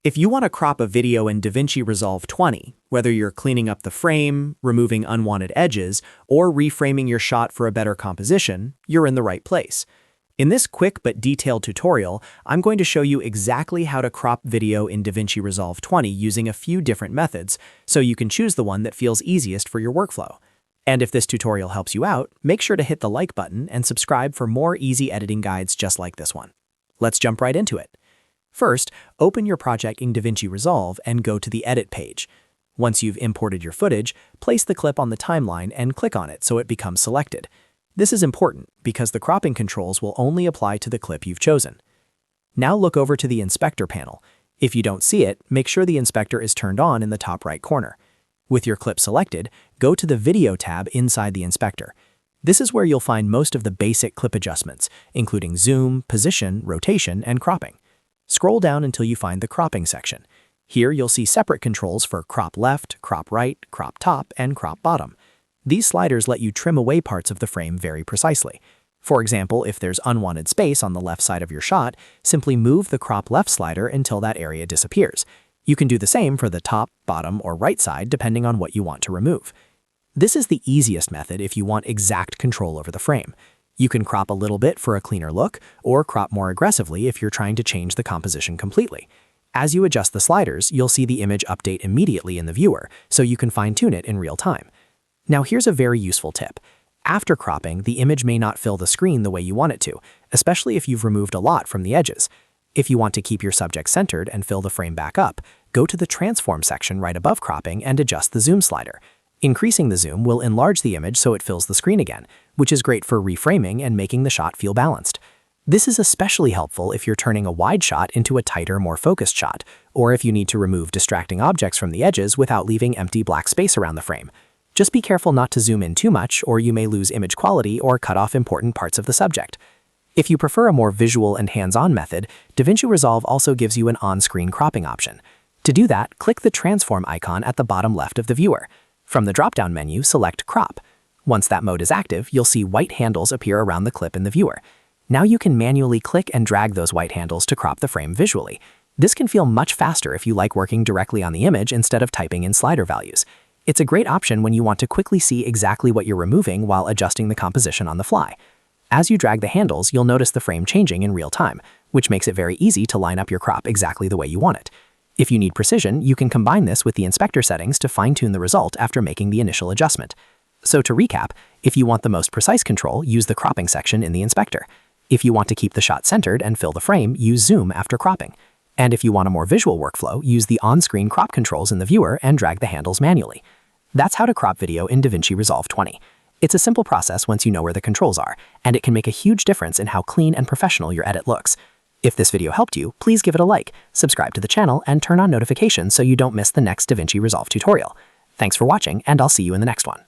If you want to crop a video in DaVinci Resolve 20, whether you're cleaning up the frame, removing unwanted edges, or reframing your shot for a better composition, you're in the right place. In this quick but detailed tutorial, I'm going to show you exactly how to crop video in DaVinci Resolve 20 using a few different methods, so you can choose the one that feels easiest for your workflow. And if this tutorial helps you out, make sure to hit the like button and subscribe for more easy editing guides just like this one. Let's jump right into it. First, open your project in DaVinci Resolve and go to the Edit page. Once you've imported your footage, place the clip on the timeline and click on it so it becomes selected. This is important because the cropping controls will only apply to the clip you've chosen. Now look over to the Inspector panel. If you don't see it, make sure the inspector is turned on in the top right corner. With your clip selected, go to the Video tab inside the inspector. This is where you'll find most of the basic clip adjustments, including zoom, position, rotation, and cropping. Scroll down until you find the cropping section. Here you'll see separate controls for crop left, crop right, crop top, and crop bottom. These sliders let you trim away parts of the frame very precisely. For example, if there's unwanted space on the left side of your shot, simply move the crop left slider until that area disappears. You can do the same for the top, bottom, or right side depending on what you want to remove. This is the easiest method if you want exact control over the frame. You can crop a little bit for a cleaner look, or crop more aggressively if you're trying to change the composition completely. As you adjust the sliders, you'll see the image update immediately in the viewer, so you can fine-tune it in real time. Now here's a very useful tip. After cropping, the image may not fill the screen the way you want it to, especially if you've removed a lot from the edges. If you want to keep your subject centered and fill the frame back up, go to the Transform section right above cropping and adjust the zoom slider. Increasing the zoom will enlarge the image so it fills the screen again, which is great for reframing and making the shot feel balanced. This is especially helpful if you're turning a wide shot into a tighter, more focused shot, or if you need to remove distracting objects from the edges without leaving empty black space around the frame. Just be careful not to zoom in too much, or you may lose image quality or cut off important parts of the subject. If you prefer a more visual and hands-on method, DaVinci Resolve also gives you an on-screen cropping option. To do that, click the Transform icon at the bottom left of the viewer. From the drop-down menu, select Crop. Once that mode is active, you'll see white handles appear around the clip in the viewer. Now you can manually click and drag those white handles to crop the frame visually. This can feel much faster if you like working directly on the image instead of typing in slider values. It's a great option when you want to quickly see exactly what you're removing while adjusting the composition on the fly. As you drag the handles, you'll notice the frame changing in real time, which makes it very easy to line up your crop exactly the way you want it. If you need precision, you can combine this with the inspector settings to fine-tune the result after making the initial adjustment. So to recap, if you want the most precise control, use the cropping section in the inspector. If you want to keep the shot centered and fill the frame, use zoom after cropping. And if you want a more visual workflow, use the on-screen crop controls in the viewer and drag the handles manually. That's how to crop video in DaVinci Resolve 20. It's a simple process once you know where the controls are, and it can make a huge difference in how clean and professional your edit looks. If this video helped you, please give it a like, subscribe to the channel, and turn on notifications so you don't miss the next DaVinci Resolve tutorial. Thanks for watching, and I'll see you in the next one.